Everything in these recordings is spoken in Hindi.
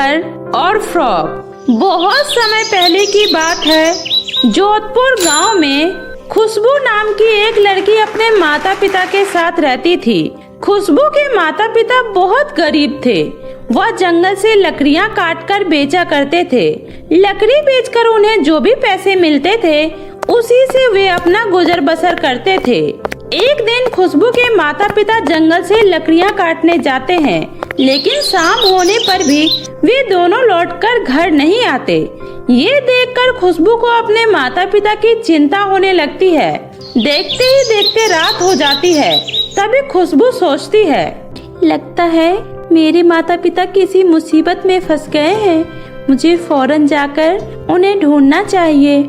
वॉकर और फ्रॉग। बहुत समय पहले की बात है। जोधपुर गांव में खुशबू नाम की एक लड़की अपने माता पिता के साथ रहती थी। खुशबू के माता पिता बहुत गरीब थे। वह जंगल से लकड़ियां काटकर बेचा करते थे। लकड़ी बेचकर उन्हें जो भी पैसे मिलते थे उसी से वे अपना गुजर बसर करते थे। एक दिन खुशबू के माता पिता जंगल से लकड़ियां काटने जाते हैं, लेकिन शाम होने पर भी वे दोनों लौटकर घर नहीं आते। ये देखकर खुशबू को अपने माता पिता की चिंता होने लगती है। देखते ही देखते रात हो जाती है। तभी खुशबू सोचती है, लगता है मेरे माता पिता किसी मुसीबत में फंस गए हैं। मुझे फौरन जाकर उन्हें ढूंढना चाहिए।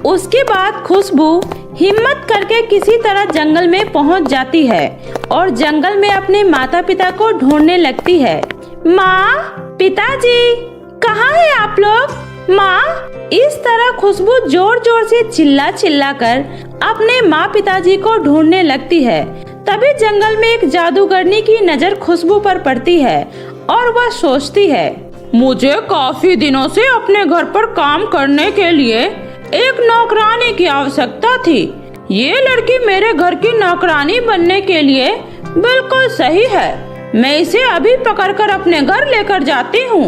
उसके बाद खुशबू हिम्मत करके किसी तरह जंगल में पहुंच जाती है और जंगल में अपने माता पिता को ढूंढने लगती है। माँ, पिताजी, कहाँ हैं आप लोग? माँ, इस तरह खुशबू जोर जोर से चिल्ला चिल्ला कर अपने माँ पिताजी को ढूंढने लगती है। तभी जंगल में एक जादूगरनी की नजर खुशबू पर पड़ती है और वह सोचती है, मुझे काफी दिनों से अपने घर पर काम करने के लिए एक नौकरानी की आवश्यकता थी। ये लड़की मेरे घर की नौकरानी बनने के लिए बिल्कुल सही है। मैं इसे अभी पकड़कर अपने घर लेकर जाती हूँ।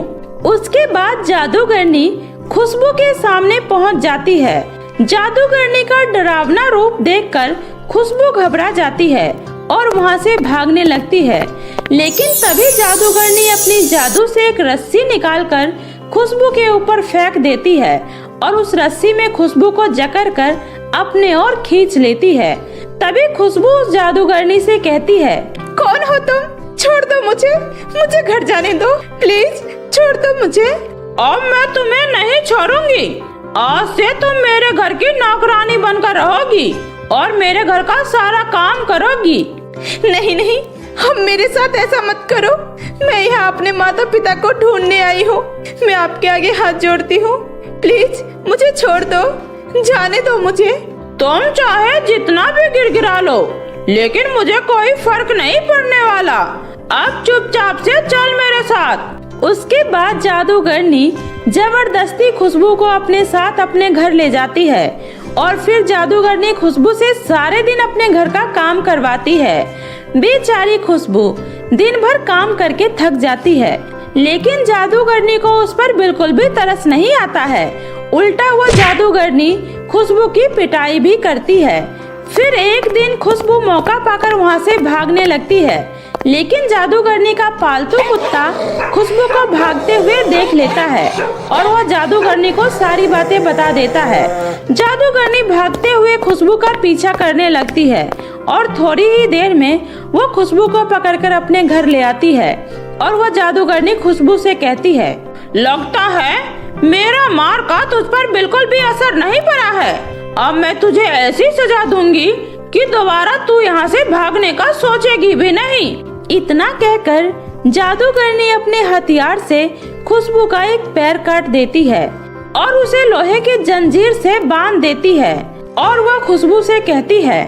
उसके बाद जादूगरनी खुशबू के सामने पहुँच जाती है। जादूगरनी का डरावना रूप देखकर खुशबू घबरा जाती है और वहाँ से भागने लगती है। लेकिन तभी जादूगरनी अपनी जादू से एक रस्सी निकालकर खुशबू के ऊपर फेंक देती है और उस रस्सी में खुशबू को जकड़कर अपने ओर खींच लेती है। तभी खुशबू उस जादूगरनी से कहती है, कौन हो तुम? छोड़ दो मुझे घर जाने दो, प्लीज छोड़ दो मुझे। अब मैं तुम्हें नहीं छोड़ूंगी। आज से तुम मेरे घर की नौकरानी बनकर रहोगी और मेरे घर का सारा काम करोगी। नहीं नहीं, अब मेरे साथ ऐसा मत करो। मैं यहाँ अपने माता पिता को ढूंढने आई हूँ। मैं आपके आगे हाथ जोड़ती हूँ, प्लीज मुझे छोड़ दो, जाने दो मुझे। तुम चाहे जितना भी गिड़गिड़ा लो, लेकिन मुझे कोई फर्क नहीं पड़ने वाला। अब चुपचाप से चल मेरे साथ। उसके बाद जादूगरनी जबरदस्ती खुशबू को अपने साथ अपने घर ले जाती है और फिर जादूगरनी खुशबू से सारे दिन अपने घर का काम करवाती है। बेचारी खुशबू दिन भर काम करके थक जाती है, लेकिन जादूगरनी को उस पर बिल्कुल भी तरस नहीं आता है। उल्टा वो जादूगरनी खुशबू की पिटाई भी करती है। फिर एक दिन खुशबू मौका पाकर वहाँ से भागने लगती है, लेकिन जादूगरनी का पालतू कुत्ता खुशबू को भागते हुए देख लेता है और वह जादूगरनी को सारी बातें बता देता है। जादूगरनी भागते हुए खुशबू का पीछा करने लगती है और थोड़ी ही देर में वो खुशबू को पकड़कर अपने घर ले आती है और वह जादूगरनी खुशबू से कहती है, लगता है मेरा मार का तुझ पर बिल्कुल भी असर नहीं पड़ा है। अब मैं तुझे ऐसी सजा दूंगी कि दोबारा तू यहाँ से भागने का सोचेगी भी नहीं। इतना कहकर जादूगरनी अपने हथियार से खुशबू का एक पैर काट देती है और उसे लोहे की जंजीर से बांध देती है और वह खुशबू से कहती है,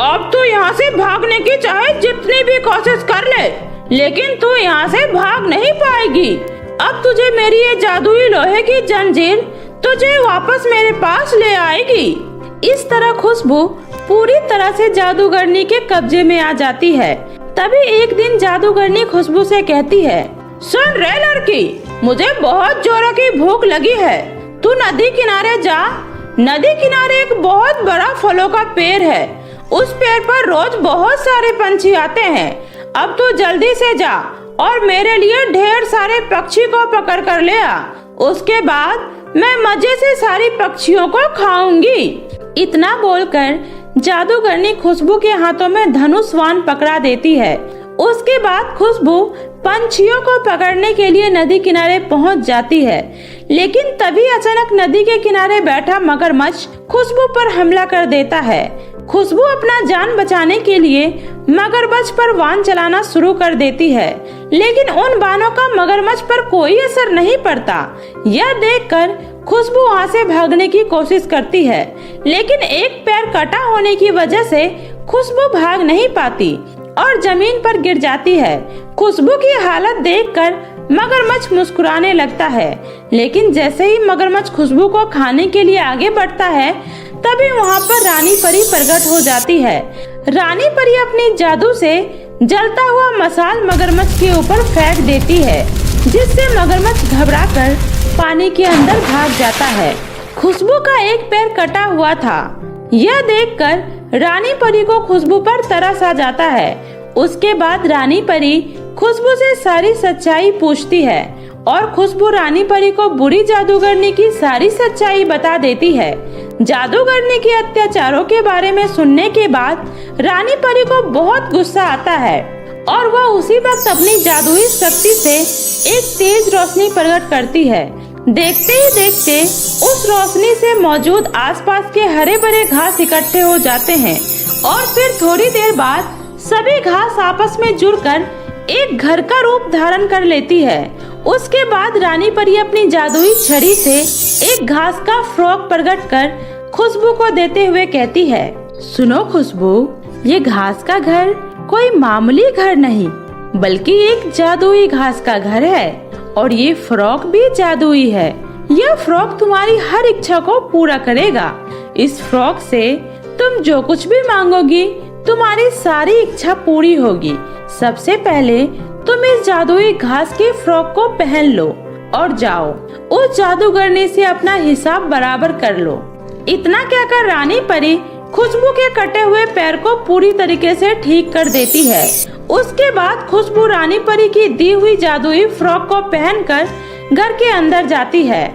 अब तू यहाँ से भागने की चाहे जितनी भी कोशिश कर ले, लेकिन तू यहाँ से भाग नहीं पाएगी। अब तुझे मेरी ये जादुई लोहे की जंजीर तुझे वापस मेरे पास ले आएगी। इस तरह खुशबू पूरी तरह से जादूगरनी के कब्जे में आ जाती है। तभी एक दिन जादूगरनी खुशबू से कहती है, सुन रे लड़की, मुझे बहुत जोरों की भूख लगी है। तू नदी किनारे जा। नदी किनारे एक बहुत बड़ा फलों का पेड़ है। उस पेड़ पर रोज बहुत सारे पंछी आते हैं। अब तू जल्दी से जा और मेरे लिए ढेर सारे पक्षी को पकड़ कर ले आ। उसके बाद मैं मजे से सारी पक्षियों को खाऊंगी। इतना बोलकर जादूगरनी खुशबू के हाथों में धनुष्वान पकड़ा देती है। उसके बाद खुशबू पंछियों को पकड़ने के लिए नदी किनारे पहुंच जाती है, लेकिन तभी अचानक नदी के किनारे बैठा मगरमच्छ खुशबू पर हमला कर देता है। खुशबू अपना जान बचाने के लिए मगरमच्छ पर बाण चलाना शुरू कर देती है, लेकिन उन बाणों का मगरमच्छ पर कोई असर नहीं पड़ता। यह देखकर खुशबू वहाँ से भागने की कोशिश करती है, लेकिन एक पैर कटा होने की वजह से खुशबू भाग नहीं पाती और जमीन पर गिर जाती है। खुशबू की हालत देखकर मगरमच्छ मुस्कुराने लगता है, लेकिन जैसे ही मगरमच्छ खुशबू को खाने के लिए आगे बढ़ता है तभी वहाँ पर रानी परी प्रकट हो जाती है। रानी परी अपनी जादू से जलता हुआ मसाल मगरमच्छ के ऊपर फेंक देती है, जिससे मगरमच्छ घबराकर पानी के अंदर भाग जाता है। खुशबू का एक पैर कटा हुआ था। यह देखकर रानी परी को खुशबू पर तरस आ जाता है। उसके बाद रानी परी खुशबू से सारी सच्चाई पूछती है और खुशबू रानी परी को बुरी जादूगरनी की सारी सच्चाई बता देती है। जादूगरनी के अत्याचारों के बारे में सुनने के बाद रानी परी को बहुत गुस्सा आता है और वह उसी वक्त अपनी जादुई शक्ति से एक तेज रोशनी प्रकट करती है। देखते ही देखते उस रोशनी से मौजूद आसपास के हरे भरे घास इकट्ठे हो जाते हैं और फिर थोड़ी देर बाद सभी घास आपस में जुड़कर एक घर का रूप धारण कर लेती है। उसके बाद रानी परी अपनी जादुई छड़ी से एक घास का फ्रॉक प्रकट कर खुशबू को देते हुए कहती है, सुनो खुशबू, ये घास का घर कोई मामूली घर नहीं बल्कि एक जादुई घास का घर है और ये फ्रॉक भी जादुई है। यह फ्रॉक तुम्हारी हर इच्छा को पूरा करेगा। इस फ्रॉक से तुम जो कुछ भी मांगोगी तुम्हारी सारी इच्छा पूरी होगी। सबसे पहले तुम इस जादुई घास के फ्रॉक को पहन लो और जाओ उस जादूगरनी से अपना हिसाब बराबर कर लो। इतना कहकर रानी परी खुशबू के कटे हुए पैर को पूरी तरीके से ठीक कर देती है। उसके बाद खुशबू रानी परी की दी हुई जादुई फ्रॉक को पहनकर घर के अंदर जाती है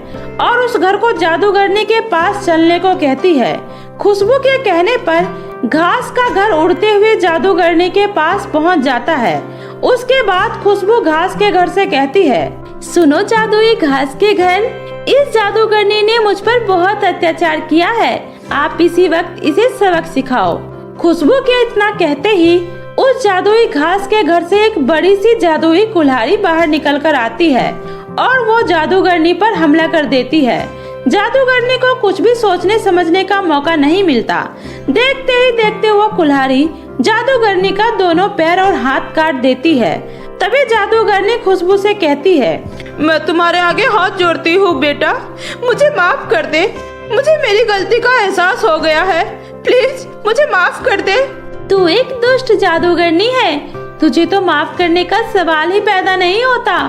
और उस घर को जादूगरनी के पास चलने को कहती है। खुशबू के कहने पर घास का घर उड़ते हुए जादूगरनी के पास पहुंच जाता है। उसके बाद खुशबू घास के घर से कहती है, सुनो जादुई घास के घर, इस जादूगरनी ने मुझ पर बहुत अत्याचार किया है। आप इसी वक्त इसे सबक सिखाओ। खुशबू के इतना कहते ही उस जादुई घास के घर से एक बड़ी सी जादुई कुल्हाड़ी बाहर निकल कर आती है और वो जादूगरनी पर हमला कर देती है। जादूगरनी को कुछ भी सोचने समझने का मौका नहीं मिलता। देखते ही देखते वो कुल्हाड़ी जादूगरनी का दोनों पैर और हाथ काट देती है। तभी जादूगरनी खुशबू से कहती है, मैं तुम्हारे आगे हाथ जोड़ती हूँ बेटा, मुझे माफ कर दे। मुझे मेरी गलती का एहसास हो गया है, प्लीज मुझे माफ कर दे। तू एक दुष्ट जादूगरनी है, तुझे तो माफ करने का सवाल ही पैदा नहीं होता।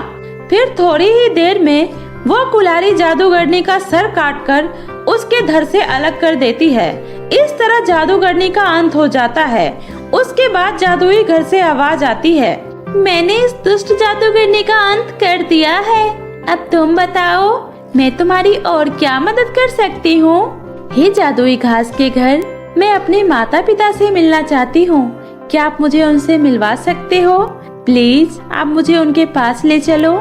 फिर थोड़ी ही देर में वो कुल्हाड़ी जादूगरनी का सर काटकर उसके धड़ से अलग कर देती है। इस तरह जादूगरनी का अंत हो जाता है। उसके बाद जादुई घर से आवाज आती है, मैंने इस दुष्ट जादूगरनी का अंत कर दिया है। अब तुम बताओ मैं तुम्हारी और क्या मदद कर सकती हूँ? हे जादुई घास के घर, मैं अपने माता पिता से मिलना चाहती हूँ। क्या आप मुझे उनसे मिलवा सकते हो? प्लीज आप मुझे उनके पास ले चलो।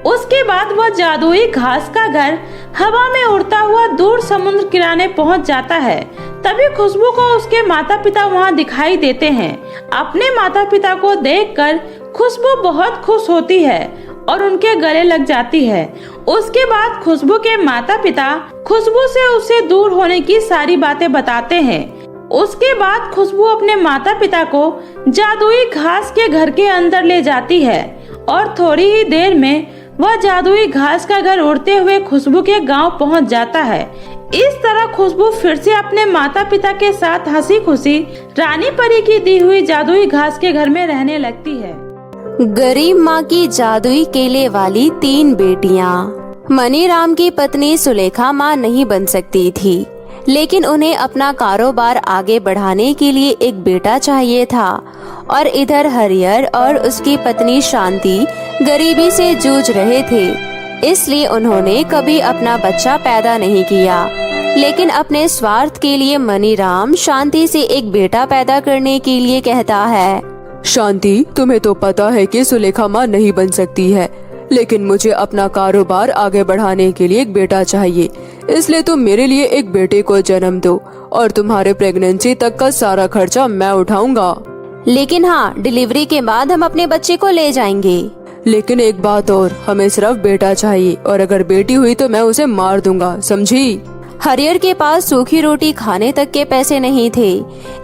उसके बाद वह जादुई घास का घर हवा में उड़ता हुआ दूर समुद्र किनारे पहुंच जाता है। तभी खुशबू को उसके माता पिता वहां दिखाई देते हैं। अपने माता पिता को देखकर खुशबू बहुत खुश होती है और उनके गले लग जाती है। उसके बाद खुशबू के माता पिता खुशबू से उससे दूर होने की सारी बातें बताते हैं। उसके बाद खुशबू अपने माता पिता को जादुई घास के घर के अंदर ले जाती है और थोड़ी ही देर में वह जादुई घास का घर उड़ते हुए खुशबू के गांव पहुंच जाता है। इस तरह खुशबू फिर से अपने माता पिता के साथ हंसी खुशी रानी परी की दी हुई जादुई घास के घर में रहने लगती है। गरीब माँ की जादुई केले वाली 3 बेटियाँ। मनीराम की पत्नी सुलेखा माँ नहीं बन सकती थी, लेकिन उन्हें अपना कारोबार आगे बढ़ाने के लिए एक बेटा चाहिए था और इधर हरिहर और उसकी पत्नी शांति गरीबी से जूझ रहे थे। इसलिए उन्होंने कभी अपना बच्चा पैदा नहीं किया, लेकिन अपने स्वार्थ के लिए मनीराम शांति से एक बेटा पैदा करने के लिए कहता है, शांति, तुम्हें तो पता है कि सुलेखा माँ नहीं बन सकती है, लेकिन मुझे अपना कारोबार आगे बढ़ाने के लिए एक बेटा चाहिए। इसलिए तुम मेरे लिए एक बेटे को जन्म दो और तुम्हारे प्रेगनेंसी तक का सारा खर्चा मैं उठाऊंगा। लेकिन हाँ, डिलीवरी के बाद हम अपने बच्चे को ले जाएंगे। लेकिन एक बात और, हमें सिर्फ बेटा चाहिए और अगर बेटी हुई तो मैं उसे मार दूंगा, समझी? हरियर के पास सूखी रोटी खाने तक के पैसे नहीं थे,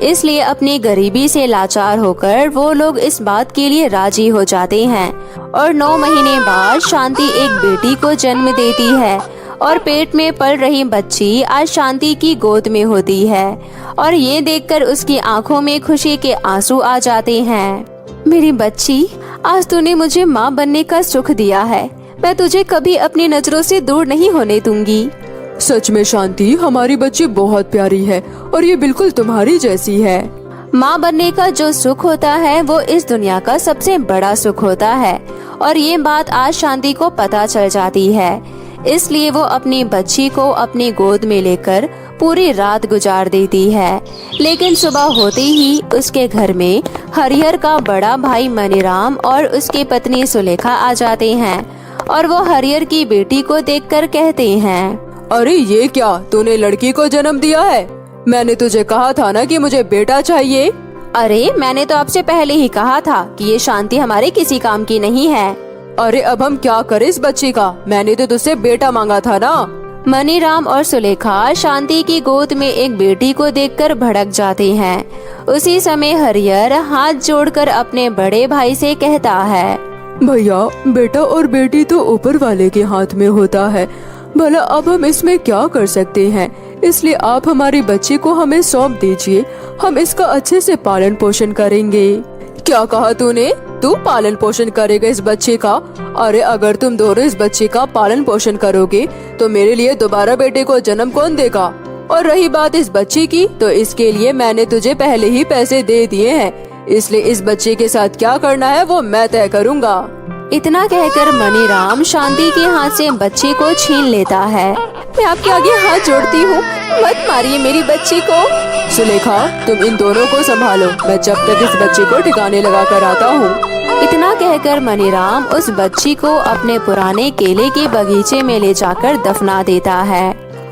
इसलिए अपनी गरीबी से लाचार होकर वो लोग इस बात के लिए राजी हो जाते हैं। और 9 महीने बाद शांति एक बेटी को जन्म देती है और पेट में पल रही बच्ची आज शांति की गोद में होती है। और ये देखकर उसकी आंखों में खुशी के आंसू आ जाते हैं। मेरी बच्ची, आज तूने मुझे माँ बनने का सुख दिया है। मैं तुझे कभी अपनी नजरों से दूर नहीं होने दूंगी। सच में शांति, हमारी बच्ची बहुत प्यारी है और ये बिल्कुल तुम्हारी जैसी है। माँ बनने का जो सुख होता है वो इस दुनिया का सबसे बड़ा सुख होता है और ये बात आज शांति को पता चल जाती है। इसलिए वो अपनी बच्ची को अपनी गोद में लेकर पूरी रात गुजार देती है। लेकिन सुबह होते ही उसके घर में हरिहर का बड़ा भाई मनीराम और उसकी पत्नी सुलेखा आ जाते हैं और वो हरिहर की बेटी को देखकर कहते हैं, अरे ये क्या, तूने लड़की को जन्म दिया है? मैंने तुझे कहा था ना कि मुझे बेटा चाहिए। अरे मैंने तो आपसे पहले ही कहा था कि ये शांति हमारे किसी काम की नहीं है। अरे अब हम क्या करें इस बच्ची का? मैंने तो तुझसे बेटा मांगा था ना। मनीराम और सुलेखा शांति की गोद में एक बेटी को देखकर भड़क जाते हैं। उसी समय हरिहर हाथ जोड़कर अपने बड़े भाई से कहता है, भैया, बेटा और बेटी तो ऊपर वाले के हाथ में होता है, भला अब हम इसमें क्या कर सकते हैं? इसलिए आप हमारी बच्ची को हमें सौंप दीजिए, हम इसका अच्छे से पालन पोषण करेंगे। क्या कहा तूने? तू पालन पोषण करेगा इस बच्चे का? अरे अगर तुम दोनों इस बच्चे का पालन पोषण करोगे तो मेरे लिए दोबारा बेटे को जन्म कौन देगा? और रही बात इस बच्ची की, तो इसके लिए मैंने तुझे पहले ही पैसे दे दिए हैं, इसलिए इस बच्चे के साथ क्या करना है वो मैं तय करूँगा। इतना कहकर मनीराम शांति के हाथ से बच्ची को छीन लेता है। मैं आपके आगे हाथ जोड़ती हूँ, मत मारिए मेरी बच्ची को। सुलेखा, तुम इन दोनों को संभालो, मैं जब तक इस बच्चे को ठिकाने लगा कर आता हूँ। इतना कहकर मनीराम उस बच्ची को अपने पुराने केले के बगीचे में ले जाकर दफना देता है।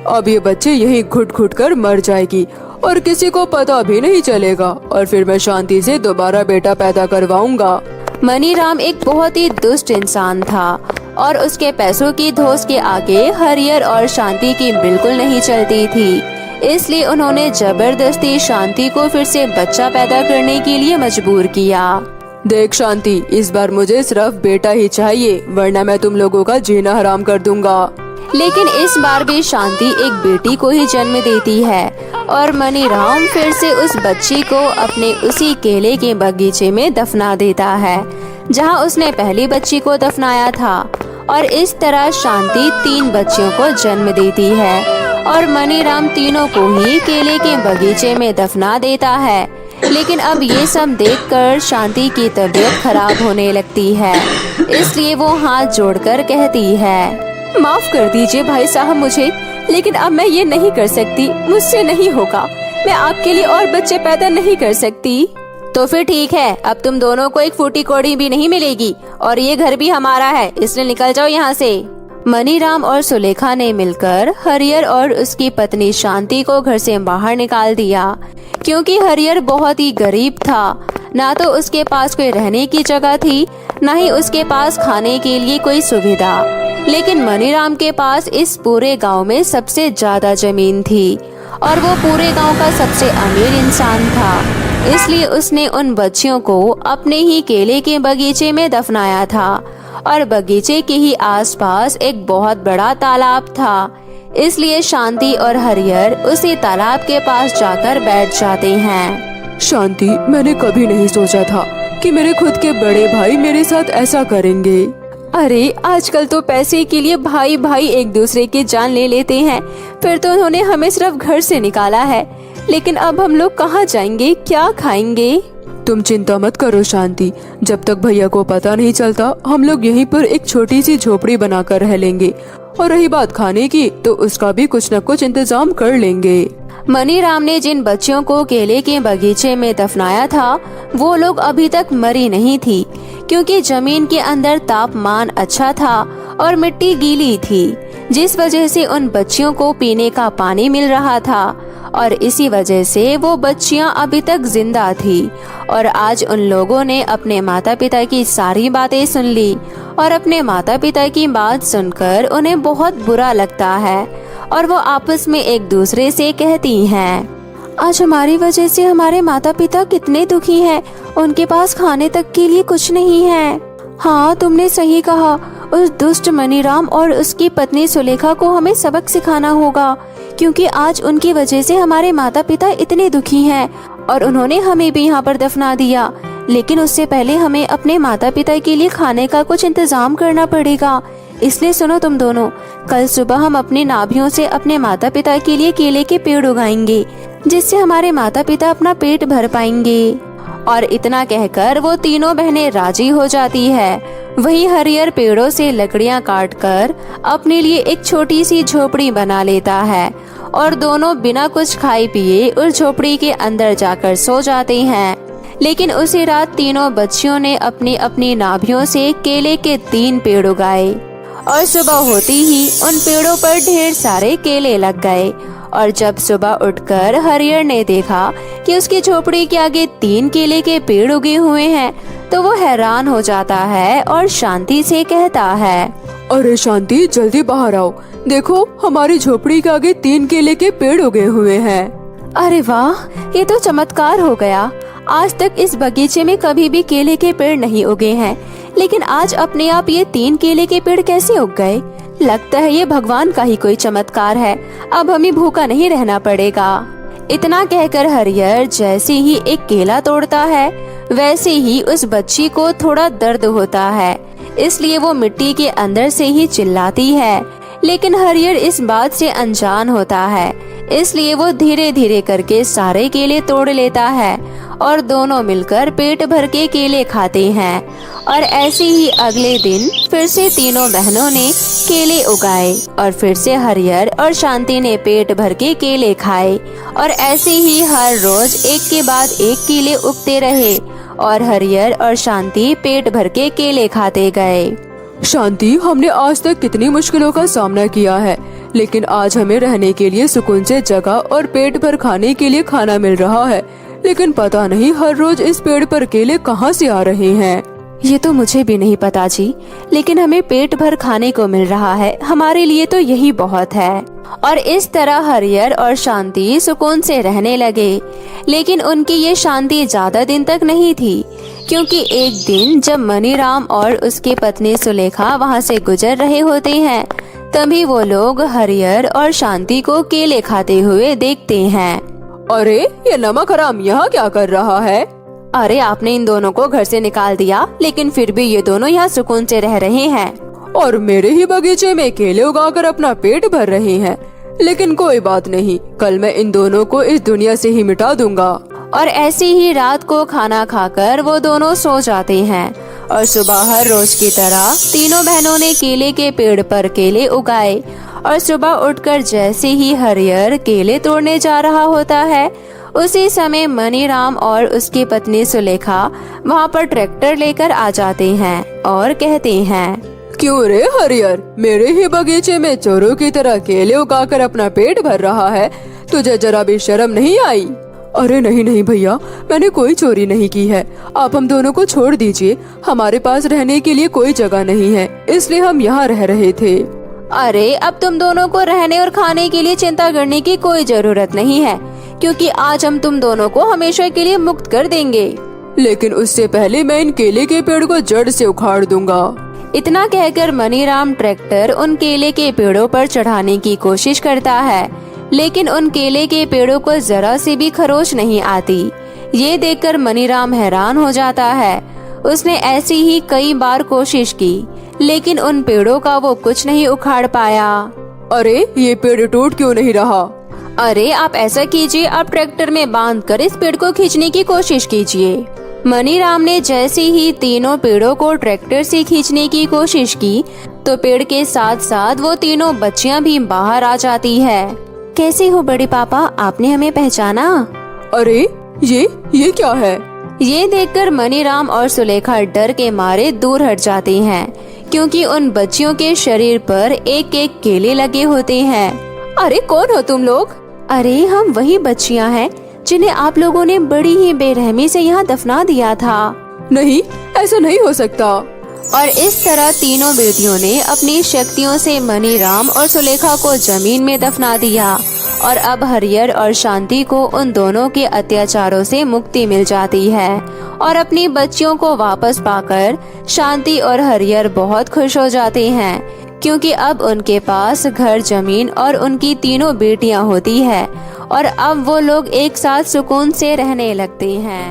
अब ये बच्चे यही घुट घुट कर मर जाएगी और किसी को पता भी नहीं चलेगा और फिर मैं शांति से दोबारा बेटा पैदा करवाऊंगा। मनीराम एक बहुत ही दुष्ट इंसान था और उसके पैसों की धौंस के आगे हरिहर और शांति की बिल्कुल नहीं चलती थी। इसलिए उन्होंने जबरदस्ती शांति को फिर से बच्चा पैदा करने के लिए मजबूर किया। देख शांति, इस बार मुझे सिर्फ बेटा ही चाहिए, वरना मैं तुम लोगों का जीना हराम कर दूंगा। लेकिन इस बार भी शांति एक बेटी को ही जन्म देती है और मनीराम फिर से उस बच्ची को अपने उसी केले के बगीचे में दफना देता है जहां उसने पहली बच्ची को दफनाया था। और इस तरह शांति 3 बच्चियों को जन्म देती है और मनीराम तीनों को ही केले के बगीचे में दफना देता है। लेकिन अब ये सब देखकर शांति की तबीयत खराब होने लगती है, इसलिए वो हाथ जोड़कर कहती है, माफ कर दीजिए भाई साहब मुझे, लेकिन अब मैं ये नहीं कर सकती, मुझसे नहीं होगा, मैं आपके लिए और बच्चे पैदा नहीं कर सकती। तो फिर ठीक है, अब तुम दोनों को एक फूटी कौड़ी भी नहीं मिलेगी और ये घर भी हमारा है, इसलिए निकल जाओ यहाँ से। मनीराम और सुलेखा ने मिलकर हरिहर और उसकी पत्नी शांति को घर से बाहर निकाल दिया, क्योंकि हरिहर बहुत ही गरीब था। ना तो उसके पास कोई रहने की जगह थी, ना ही उसके पास खाने के लिए कोई सुविधा। लेकिन मनीराम के पास इस पूरे गांव में सबसे ज्यादा जमीन थी और वो पूरे गांव का सबसे अमीर इंसान था। इसलिए उसने उन बच्चियों को अपने ही केले के बगीचे में दफनाया था और बगीचे के ही आसपास एक बहुत बड़ा तालाब था। इसलिए शांति और हरिहर उसी तालाब के पास जाकर बैठ जाते हैं। शांति, मैंने कभी नहीं सोचा था कि मेरे खुद के बड़े भाई मेरे साथ ऐसा करेंगे। अरे आजकल तो पैसे के लिए भाई भाई एक दूसरे की जान ले लेते हैं, फिर तो उन्होंने हमें सिर्फ घर से निकाला है, लेकिन अब हम लोग कहाँ जाएंगे, क्या खाएंगे? तुम चिंता मत करो शांति, जब तक भैया को पता नहीं चलता हम लोग यहीं पर एक छोटी सी झोपड़ी बनाकर रह लेंगे। और रही बात खाने की, तो उसका भी कुछ न कुछ इंतजाम कर लेंगे। मनीराम ने जिन बच्चियों को केले के बगीचे में दफनाया था वो लोग अभी तक मरी नहीं थी, क्योंकि जमीन के अंदर तापमान अच्छा था और मिट्टी गीली थी, जिस वजह से उन बच्चियों को पीने का पानी मिल रहा था और इसी वजह से वो बच्चियां अभी तक जिंदा थी। और आज उन लोगों ने अपने माता पिता की सारी बातें सुन ली और अपने माता पिता की बात सुनकर उन्हें बहुत बुरा लगता है और वो आपस में एक दूसरे से कहती हैं, आज हमारी वजह से हमारे माता पिता कितने दुखी हैं। उनके पास खाने तक के लिए कुछ नहीं है। हाँ, तुमने सही कहा। उस दुष्ट मनीराम और उसकी पत्नी सुलेखा को हमें सबक सिखाना होगा, क्योंकि आज उनकी वजह से हमारे माता पिता इतने दुखी हैं और उन्होंने हमें भी यहाँ पर दफना दिया। लेकिन उससे पहले हमें अपने माता पिता के लिए खाने का कुछ इंतजाम करना पड़ेगा। इसलिए सुनो तुम दोनों, कल सुबह हम अपनी नाभियों से अपने माता पिता के लिए केले के पेड़ उगाएंगे, जिससे हमारे माता पिता अपना पेट भर पाएंगे। और इतना कहकर वो तीनों बहनें राजी हो जाती है। वहीं हरियर पेड़ों से लकड़ियां काटकर अपने लिए एक छोटी सी झोपड़ी बना लेता है और दोनों बिना कुछ खाए पिए उस झोपड़ी के अंदर जाकर सो जाते हैं। लेकिन उसी रात तीनों बच्चियों ने अपनी अपनी नाभियों से केले के 3 पेड़ उगाए और सुबह होते ही उन पेड़ों पर ढेर सारे केले लग गए। और जब सुबह उठकर हरियर ने देखा कि उसकी झोपड़ी के आगे 3 केले के पेड़ उगे हुए हैं, तो वो हैरान हो जाता है और शांति से कहता है, अरे शांति, जल्दी बाहर आओ। देखो, हमारी झोपड़ी के आगे 3 केले के पेड़ उगे हुए हैं। अरे वाह, ये तो चमत्कार हो गया। आज तक इस बगीचे में कभी भी केले के पेड़ नहीं उगे हैं, लेकिन आज अपने आप ये 3 केले के पेड़ कैसे उग गए? लगता है ये भगवान का ही कोई चमत्कार है। अब हमें भूखा नहीं रहना पड़ेगा। इतना कहकर हरियर जैसे ही एक केला तोड़ता है, वैसे ही उस बच्ची को थोड़ा दर्द होता है, इसलिए वो मिट्टी के अंदर से ही चिल्लाती है। लेकिन हरियर इस बात से अनजान होता है, इसलिए वो धीरे धीरे करके सारे केले तोड़ लेता है और दोनों मिलकर पेट भर के केले खाते हैं। और ऐसे ही अगले दिन फिर से तीनों बहनों ने केले उगाए और फिर से हरियर और शांति ने पेट भर के केले खाए। और ऐसे ही हर रोज एक के बाद एक केले उगते रहे और हरियर और शांति पेट भर के केले खाते गए। शांति, हमने आज तक कितनी मुश्किलों का सामना किया है, लेकिन आज हमें रहने के लिए सुकून से जगह और पेट भर खाने के लिए खाना मिल रहा है। लेकिन पता नहीं हर रोज इस पेड़ पर केले कहाँ से आ रहे हैं। ये तो मुझे भी नहीं पता जी, लेकिन हमें पेट भर खाने को मिल रहा है, हमारे लिए तो यही बहुत है। और इस तरह हरियर और शांति सुकून से रहने लगे। लेकिन उनकी ये शांति ज्यादा दिन तक नहीं थी, क्योंकि एक दिन जब मनीराम और उसकी पत्नी सुलेखा वहाँ से गुजर रहे होते हैं, तभी वो लोग हरियर और शांति को केले खाते हुए देखते हैं। अरे, ये नमक हराम यहाँ क्या कर रहा है? अरे, आपने इन दोनों को घर से निकाल दिया, लेकिन फिर भी ये दोनों यहाँ सुकून से रह रहे हैं और मेरे ही बगीचे में केले उगाकर अपना पेट भर रहे हैं। लेकिन कोई बात नहीं, कल मैं इन दोनों को इस दुनिया से ही मिटा दूंगा। और ऐसे ही रात को खाना खाकर वो दोनों सो जाते हैं। और सुबह हर रोज की तरह तीनों बहनों ने केले के पेड़ पर केले उगाए। और सुबह उठकर जैसे ही हरियर केले तोड़ने जा रहा होता है, उसी समय मनीराम और उसकी पत्नी सुलेखा वहाँ पर ट्रैक्टर लेकर आ जाते हैं और कहते हैं, क्यों रे हरियर, मेरे ही बगीचे में चोरों की तरह केले उगाकर अपना पेट भर रहा है, तुझे जरा भी शर्म नहीं आई? अरे नहीं नहीं भैया, मैंने कोई चोरी नहीं की है। आप हम दोनों को छोड़ दीजिए, हमारे पास रहने के लिए कोई जगह नहीं है, इसलिए हम यहाँ रह रहे थे। अरे, अब तुम दोनों को रहने और खाने के लिए चिंता करने की कोई जरूरत नहीं है, क्योंकि आज हम तुम दोनों को हमेशा के लिए मुक्त कर देंगे। लेकिन उससे पहले मैं इन केले के पेड़ को जड़ से उखाड़ दूंगा। इतना कहकर मनीराम ट्रैक्टर उन केले के पेड़ों पर चढ़ाने की कोशिश करता है, लेकिन उन केले के पेड़ों को जरा से भी खरोच नहीं आती। ये देखकर मनीराम हैरान हो जाता है। उसने ऐसी ही कई बार कोशिश की, लेकिन उन पेड़ों का वो कुछ नहीं उखाड़ पाया। अरे, ये पेड़ टूट क्यों नहीं रहा? अरे, आप ऐसा कीजिए, आप ट्रैक्टर में बांधकर इस पेड़ को खींचने की कोशिश कीजिए। मनीराम ने जैसे ही तीनों पेड़ों को ट्रैक्टर से खींचने की कोशिश की, तो पेड़ के साथ साथ वो तीनों बच्चियां भी बाहर आ जाती है। कैसे हो बड़े पापा, आपने हमें पहचाना? अरे, ये क्या है? ये देखकर मनीराम और सुलेखा डर के मारे दूर हट जाते हैं, क्योंकि उन बच्चियों के शरीर पर एक एक केले लगे होते हैं। अरे, कौन हो तुम लोग? अरे हम वही बच्चियां हैं जिन्हें आप लोगों ने बड़ी ही बेरहमी से यहाँ दफना दिया था। नहीं, ऐसा नहीं हो सकता। और इस तरह तीनों बेटियों ने अपनी शक्तियों से मनीराम और सुलेखा को जमीन में दफना दिया और अब हरियर और शांति को उन दोनों के अत्याचारों से मुक्ति मिल जाती है। और अपनी बच्चियों को वापस पाकर शांति और हरियर बहुत खुश हो जाते हैं, क्योंकि अब उनके पास घर, जमीन और उनकी तीनों बेटियां होती है और अब वो लोग एक साथ सुकून से रहने लगते हैं।